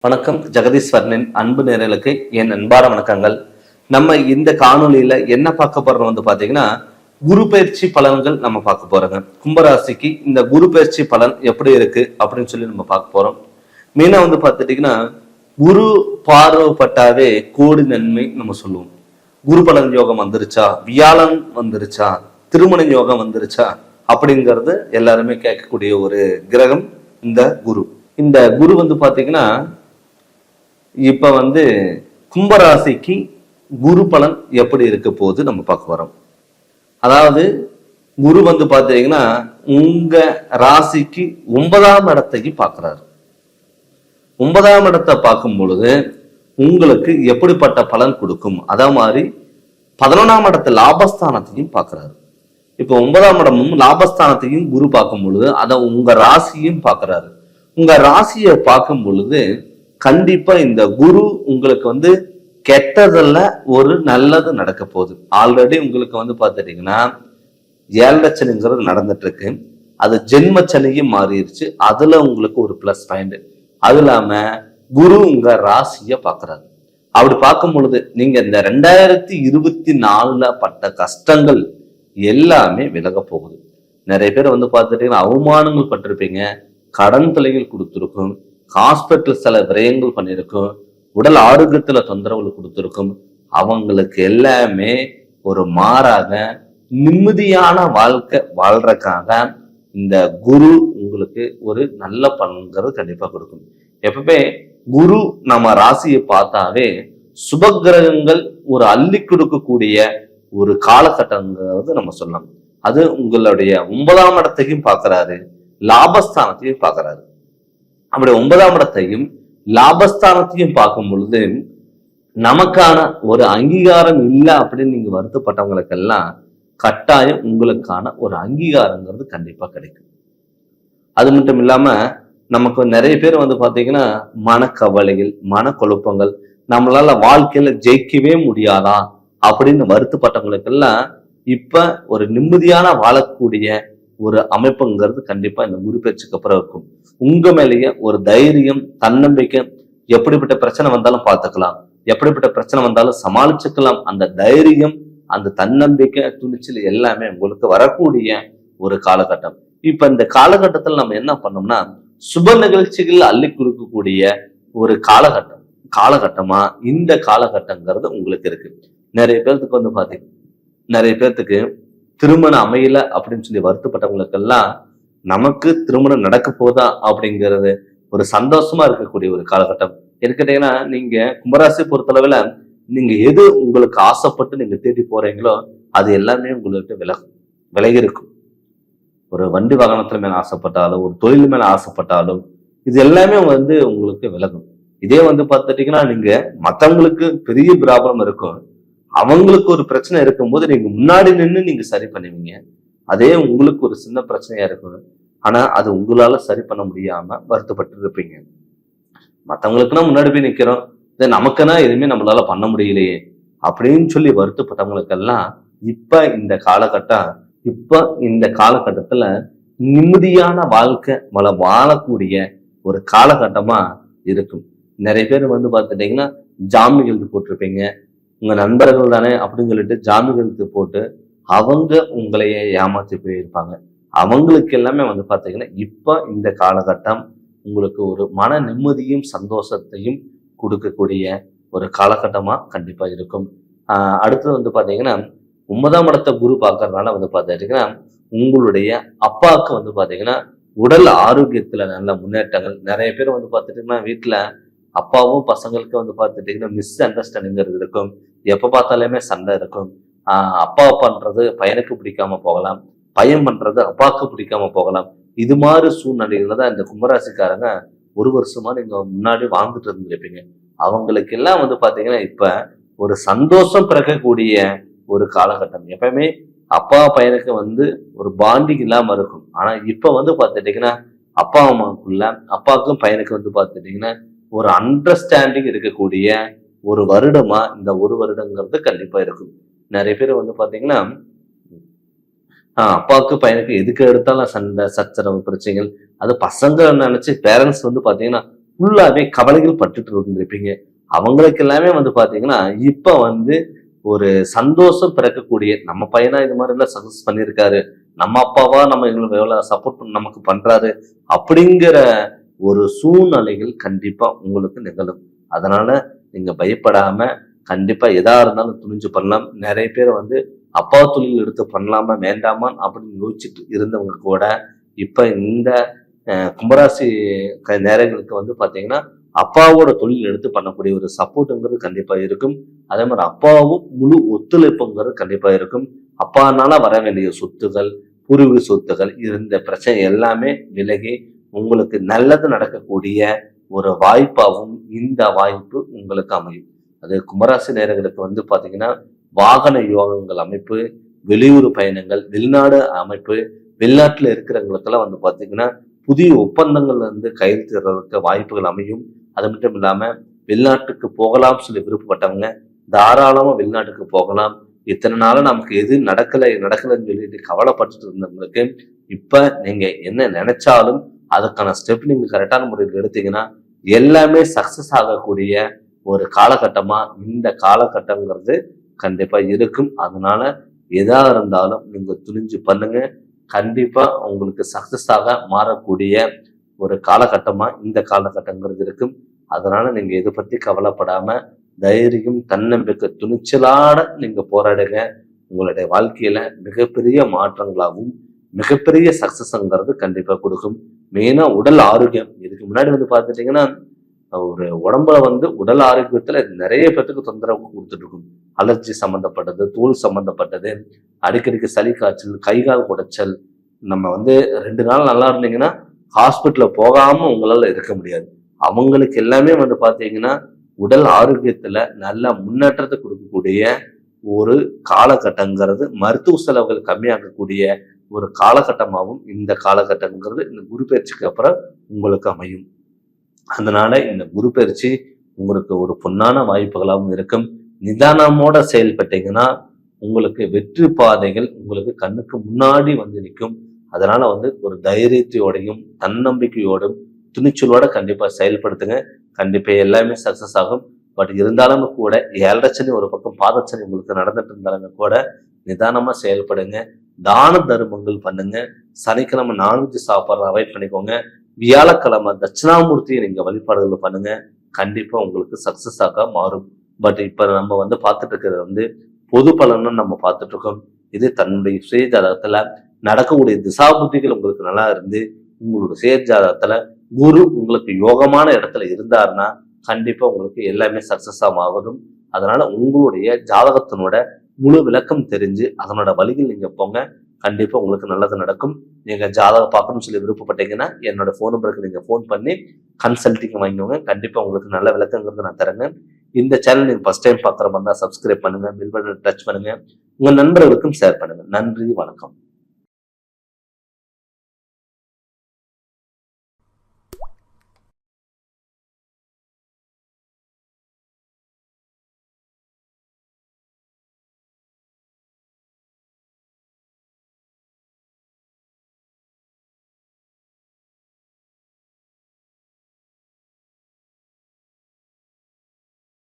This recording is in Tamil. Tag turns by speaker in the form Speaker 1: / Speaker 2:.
Speaker 1: வணக்கம். ஜெகதீஸ்வரனின் அன்பு நேயர்களுக்கு என் அன்பான வணக்கங்கள். நம்ம இந்த காணொலியில என்ன பார்க்க போறோம் பாத்தீங்கன்னா, குரு பயிற்சி பலன்கள் நம்ம பார்க்க போறோங்க. கும்பராசிக்கு இந்த குரு பயிற்சி பலன் எப்படி இருக்கு அப்படின்னு சொல்லி நம்ம பார்க்க போறோம். மெயினா பார்த்துட்டீங்கன்னா, குரு பார்வைப்பட்டாவே கோடி நன்மை நம்ம சொல்லுவோம். குரு பலன் யோகம் வந்துருச்சா, வியாழன் வந்துருச்சா, திருமண யோகம் வந்துருச்சா அப்படிங்கிறது எல்லாருமே கேட்கக்கூடிய ஒரு கிரகம் இந்த குரு. இந்த குரு பாத்தீங்கன்னா இப்ப கும்பராசிக்கு குரு பலன் எப்படி இருக்க போது நம்ம பார்க்க வரோம். அதாவது குரு பாத்தீங்கன்னா உங்க ராசிக்கு 9ஆம் இடத்தைக்கு பார்க்கிறாரு. 9ஆம் இடத்தை பார்க்கும் பொழுது உங்களுக்கு எப்படிப்பட்ட பலன் கொடுக்கும், அதே மாதிரி 11ஆம் இடத்தை லாபஸ்தானத்தையும் பார்க்கிறாரு. இப்ப 9ஆம் இடமும் லாபஸ்தானத்தையும் குரு பார்க்கும் பொழுது அதை உங்க ராசியும் பார்க்கிறாரு. உங்க ராசியை பார்க்கும் பொழுது கண்டிப்பா இந்த குரு உங்களுக்கு கெட்டதல்ல ஒரு நல்லது நடக்க போகுது. ஆல்ரெடி உங்களுக்கு பாத்துட்டீங்கன்னா 7 சனிங்கிறது நடந்துட்டு இருக்கு. அது ஜென்ம சனியும் மாறிடுச்சு. அதுல உங்களுக்கு ஒரு பிளஸ் பாயிண்ட். அது இல்லாம குரு உங்க ராசிய பாக்குறாரு. அப்படி பார்க்கும் பொழுது நீங்க இந்த 2024 பட்ட கஷ்டங்கள் எல்லாமே விலக போகுது. நிறைய பேர் பாத்துட்டீங்கன்னா அவமானங்கள் பட்டிருப்பீங்க, கடன் தொலைகள் கொடுத்துருக்கும், ஹாஸ்பிட்டல் சில விரயங்கள் பண்ணியிருக்கும், உடல் ஆரோக்கியத்துல தொந்தரவுகள் கொடுத்துருக்கும். அவங்களுக்கு எல்லாமே ஒரு மாறாக நிம்மதியான வாழ்க்கை வாழ்றதுக்காக இந்த குரு உங்களுக்கு ஒரு நல்ல பலன்கிறது கண்டிப்பா கொடுக்கும். எப்பவுமே குரு நம்ம ராசியை பார்த்தாவே சுபகிரகங்கள் ஒரு அள்ளி கொடுக்கக்கூடிய ஒரு காலகட்டங்கிறது நம்ம சொல்லலாம். அது உங்களுடைய 9ஆம் இடத்தையும் பார்க்கிறாரு, லாபஸ்தானத்தையும் பார்க்கிறாரு. அப்படி 9ஆம் இடத்தையும் லாபஸ்தானத்தையும் பார்க்கும் பொழுது நமக்கான ஒரு அங்கீகாரம் இல்லை அப்படின்னு நீங்க வருத்தப்பட்டவங்களுக்கெல்லாம் கட்டாயம் உங்களுக்கான ஒரு அங்கீகாரங்கிறது கண்டிப்பா கிடைக்கும். அது மட்டும் இல்லாம நமக்கு நிறைய பேர் பாத்தீங்கன்னா மனக்கவலைகள், மனக்குழப்பங்கள், நம்மளால வாழ்க்கையில ஜெயிக்கவே முடியாதா அப்படின்னு வருத்தப்பட்டவங்களுக்கெல்லாம் இப்ப ஒரு நிம்மதியான வாழக்கூடிய ஒரு அமைப்புங்கிறது கண்டிப்பா இந்த குரு பயிற்சிக்கு அப்புறம் இருக்கும். உங்க மேலேயே ஒரு தைரியம், தன்னம்பிக்கை, எப்படிப்பட்ட பிரச்சனை வந்தாலும் பார்த்துக்கலாம், எப்படிப்பட்ட பிரச்சனை வந்தாலும் சமாளிச்சுக்கலாம். அந்த தைரியம், அந்த தன்னம்பிக்கை, துணிச்சல் எல்லாமே உங்களுக்கு வரக்கூடிய ஒரு காலகட்டம். இப்ப இந்த காலகட்டத்தில் நம்ம என்ன பண்ணோம்னா சுப நிகழ்ச்சிகள் அள்ளி கொடுக்கக்கூடிய ஒரு காலகட்டமா இந்த காலகட்டங்கிறது உங்களுக்கு இருக்கு. நிறைய பேர்த்துக்கு பாத்தீங்க, நிறைய பேர்த்துக்கு திருமணம் அமையல அப்படின்னு சொல்லி வருத்தப்பட்டவங்களுக்கெல்லாம் நமக்கு திருமணம் நடக்க போதா அப்படிங்கிறது ஒரு சந்தோஷமா இருக்கக்கூடிய ஒரு காலகட்டம். கேட்டீங்கன்னா நீங்க கும்பராசி பொறுத்தளவுல நீங்க எது உங்களுக்கு ஆசைப்பட்டு நீங்க தேடி போறீங்களோ அது எல்லாமே உங்களுக்கு விலகி இருக்கும். ஒரு வண்டி வாகனத்துல மேல ஆசைப்பட்டாலும், ஒரு தொழில் மேல ஆசைப்பட்டாலும் இது எல்லாமே உங்களுக்கு விலகும். இதே பார்த்துட்டீங்கன்னா நீங்க மத்தவங்களுக்கு பெரிய ப்ராப்ளம் இருக்கும், அவங்களுக்கு ஒரு பிரச்சனை இருக்கும்போது நீங்க முன்னாடி நின்று நீங்க சரி பண்ணுவீங்க. அதே உங்களுக்கு ஒரு சின்ன பிரச்சனையா இருக்கும், ஆனா அது உங்களால சரி பண்ண முடியாம வருத்தப்பட்டு இருப்பீங்க. மத்தவங்களுக்குன்னா முன்னாடி போய் நிக்கிறோம், இதை நமக்குன்னா எதுவுமே நம்மளால பண்ண முடியலையே அப்படின்னு சொல்லி வருத்தப்பட்டவங்களுக்கெல்லாம் இப்ப இந்த காலகட்டத்துல நிம்மதியான வாழ்க்கை வாழக்கூடிய ஒரு காலகட்டமா இருக்கும். நிறைய பேர் பாத்துட்டீங்கன்னா ஜாமீன் எழுதி போட்டிருப்பீங்க, உங்க நண்பர்கள் தானே அப்படின்னு சொல்லிட்டு ஜாமீன் எழுத்து போட்டு அவங்க உங்களையே ஏமாத்தி போயிருப்பாங்க. அவங்களுக்கு எல்லாமே பாத்தீங்கன்னா இப்ப இந்த காலகட்டம் உங்களுக்கு ஒரு மன நிம்மதியும் சந்தோஷத்தையும் கொடுக்கக்கூடிய ஒரு காலகட்டமா கண்டிப்பா இருக்கும். அடுத்தது பாத்தீங்கன்னா 9ஆம் இடத்தை குரு பார்க்கறதுனால பாத்தீங்கன்னா உங்களுடைய அப்பாவுக்கு பாத்தீங்கன்னா உடல் ஆரோக்கியத்துல நல்ல முன்னேற்றங்கள். நிறைய பேர் பாத்துட்டீங்கன்னா வீட்டுல அப்பாவும் பசங்களுக்கு பாத்துட்டீங்கன்னா மிஸ் அண்டர்ஸ்டாண்டிங் இருக்கும், எப்ப பார்த்தாலுமே சண்டை இருக்கும். அப்பா பண்றது பையனுக்கு பிடிக்காம போகலாம், பையன் பண்றது அப்பாவுக்கு பிடிக்காம போகலாம். இது மாதிரி சூழ்நிலைகள்ல தான் இந்த கும்பராசிக்காரங்க ஒரு வருஷமா நீங்க முன்னாடி வாழ்ந்துட்டு இருந்திருப்பீங்க. அவங்களுக்கு எல்லாம் பாத்தீங்கன்னா இப்ப ஒரு சந்தோஷம் பிறக்கக்கூடிய ஒரு காலகட்டம். எப்பவுமே அப்பா பையனுக்கு ஒரு பாண்டிங் இல்லாம இருக்கும், ஆனா இப்ப பாத்துட்டீங்கன்னா அப்பா அம்மாவுக்குள்ள அப்பாவுக்கும் பையனுக்கு பாத்துட்டீங்கன்னா ஒரு அண்டர்ஸ்டாண்டிங் இருக்கக்கூடிய ஒரு வருடமா இந்த ஒரு வருடங்கிறது கண்டிப்பா இருக்கும். நிறைய பேர் பாத்தீங்கன்னா அப்பாவுக்கு பையனுக்கு எதுக்கு எடுத்தாலும் சண்டை, சச்சரவு, பிரச்சனைகள். அது பசங்க நினைச்சு பேரண்ட்ஸ் பாத்தீங்கன்னா ஃபுல்லாவே கவலைகள் பட்டுட்டு இருந்திருப்பீங்க. அவங்களுக்கு எல்லாமே வந்து பாத்தீங்கன்னா இப்ப வந்து ஒரு சந்தோஷம் பிறக்கக்கூடிய, நம்ம பையனா இது மாதிரி எல்லாம் சக்சஸ் பண்ணியிருக்காரு, நம்ம அப்பாவா நம்ம எங்களுக்கு எவ்வளவு சப்போர்ட் பண்ண நமக்கு பண்றாரு அப்படிங்கிற ஒரு சூழ்நிலைகள் கண்டிப்பா உங்களுக்கு நிகழும். அதனால நீங்க பயப்படாம கண்டிப்பா எதா இருந்தாலும் துணிஞ்சு பண்ணலாம். நிறைய பேர் வந்து அப்பா தொழில் எடுத்து பண்ணலாமா வேண்டாமா அப்படின்னு யோசிச்சுட்டு இருந்தவங்க கூட இப்ப இந்த கும்பராசி நேரங்களுக்கு வந்து பாத்தீங்கன்னா அப்பாவோட தொழில் எடுத்து பண்ணக்கூடிய ஒரு சப்போர்ட்டுங்கிறது கண்டிப்பா இருக்கும். அதே மாதிரி அப்பாவும் முழு ஒத்துழைப்புங்கிறது கண்டிப்பா இருக்கும். அப்பானால வர வேண்டிய சொத்துகள், பூர்வீக சொத்துகள் இருந்த பிரச்சனை எல்லாமே விலகி உங்களுக்கு நல்லது நடக்கக்கூடிய ஒரு வாய்ப்பாகவும் இந்த வாய்ப்பு உங்களுக்கு அமையும். அது கும்பராசி நேரங்களுக்கு வந்து பாத்தீங்கன்னா வாகன யோகங்கள் அமைப்பு, வெளியூர் பயணங்கள், வெளிநாடு அமைப்பு, வெளிநாட்டுல இருக்கிறவங்களுக்கெல்லாம் வந்து பாத்தீங்கன்னா புதிய ஒப்பந்தங்கள் வந்து கையெழுத்திடுறதுக்கு வாய்ப்புகள் அமையும். அது மட்டும் இல்லாம வெளிநாட்டுக்கு போகலாம்னு சொல்லி விருப்பப்பட்டவங்க தாராளமா வெளிநாட்டுக்கு போகலாம். இத்தனை நாளும் நமக்கு எது நடக்கலைன்னு சொல்லிட்டு கவலைப்பட்டுட்டு இருந்தவங்களுக்கு இப்ப நீங்க என்ன நினைச்சாலும் அதுக்கான ஸ்டெப் நீங்க கரெக்டான முறையில் எடுத்தீங்கன்னா எல்லாமே சக்சஸ் ஆகக்கூடிய ஒரு காலகட்டமா இந்த காலகட்டங்கிறது கண்டிப்பா இருக்கும். அதனால எதா இருந்தாலும் நீங்க துணிஞ்சு பண்ணுங்க. கண்டிப்பா உங்களுக்கு சக்சஸ் ஆக மாறக்கூடிய ஒரு காலகட்டமா இந்த காலகட்டங்கிறது இருக்கும். அதனால நீங்க இதை பத்தி கவலைப்படாம தைரியம், தன்னம்பிக்கை, துணிச்சலாட நீங்க போராடுங்க. உங்களுடைய வாழ்க்கையில மிகப்பெரிய மாற்றங்களாகவும் மிகப்பெரிய சக்சஸ்ங்கிறது கண்டிப்பா கொடுக்கும். மெயினா உடல் ஆரோக்கியம். இதுக்கு முன்னாடி வந்து பார்த்துட்டீங்கன்னா ஒரு உடம்புல வந்து உடல் ஆரோக்கியத்துல நிறைய பேத்துக்கு தொந்தரவு கொடுத்துட்டு இருக்கும். அலர்ஜி சம்பந்தப்பட்டது, தோல் சம்பந்தப்பட்டது, அடிக்கடிக்கு சளி காய்ச்சல், கை கால் குடைச்சல். நம்ம வந்து 2 நாள் நல்லா இருந்தீங்கன்னா ஹாஸ்பிட்டல்ல போகாம உங்களால இருக்க முடியாது. அவங்களுக்கு எல்லாமே வந்து பாத்தீங்கன்னா உடல் ஆரோக்கியத்துல நல்ல முன்னேற்றத்தை கொடுக்கக்கூடிய ஒரு காலகட்டங்கிறது, மருத்துவ செலவுகள் கம்மியாகக்கூடிய ஒரு காலகட்டமாகவும் இந்த காலகட்டங்கிறது இந்த குரு பயிற்சிக்கு அப்புறம் உங்களுக்கு அமையும். அதனால இந்த குரு பயிற்சி உங்களுக்கு ஒரு பொன்னான வாய்ப்புகளாகவும் இருக்கும். நிதானமோட செயல்பட்டீங்கன்னா உங்களுக்கு வெற்றி பாதைகள் உங்களுக்கு கண்ணுக்கு முன்னாடி வந்து நிற்கும். அதனால வந்து ஒரு தைரியத்தோடையும் தன்னம்பிக்கையோடும் துணிச்சலோட கண்டிப்பா செயல்படுத்துங்க. கண்டிப்பா எல்லாமே சக்சஸ் ஆகும். பட் இருந்தாலும் கூட 7.5 சனி ஒரு பக்கம் பாதச்சனி உங்களுக்கு நடந்துட்டு இருந்தாலும் கூட நிதானமா செயல்படுங்க. தான தர்மங்கள் பண்ணுங்க. சனிக்கிழமை நான்வெஜ் சாப்பிட்றத அவாய்ட் பண்ணிக்கோங்க. வியாழக்கிழமை தட்சிணாமூர்த்தியை நீங்க வழிபாடுகள் பண்ணுங்க. கண்டிப்பா உங்களுக்கு சக்சஸ் ஆக மாறும். பட் இப்ப நம்ம வந்து பார்த்துட்டு இருக்கிறது வந்து பொது பலன்னு நம்ம பார்த்துட்டு இருக்கோம். இது தன்னுடைய சுய ஜாதகத்துல நடக்கக்கூடிய திசாபுத்திகள் உங்களுக்கு நல்லா இருந்து உங்களோட சுய ஜாதகத்துல குரு உங்களுக்கு யோகமான இடத்துல இருந்தாருன்னா கண்டிப்பா உங்களுக்கு எல்லாமே சக்சஸா ஆகணும். அதனால உங்களுடைய ஜாதகத்தினோட முழு விளக்கம் தெரிஞ்சு அதனோட வழியில் நீங்க போங்க. கண்டிப்பா உங்களுக்கு நல்லது நடக்கும். நீங்க ஜாதகம் பார்க்கணும்னு சொல்லி விருப்பப்பட்டீங்கன்னா என்னோட போன் நம்பருக்கு நீங்க போன் பண்ணி கன்சல்டிங் வாங்கிக்கோங்க. கண்டிப்பா உங்களுக்கு நல்ல விளக்கங்கிறது நான் தரேங்க. இந்த சேனல் நீங்க ஃபர்ஸ்ட் டைம் பார்க்குற மாதிரி தான் சப்ஸ்கிரைப் பண்ணுங்க, பெல் பட்டன் டச் பண்ணுங்க, உங்க நண்பர்களுக்கும் ஷேர் பண்ணுங்க. நன்றி, வணக்கம்.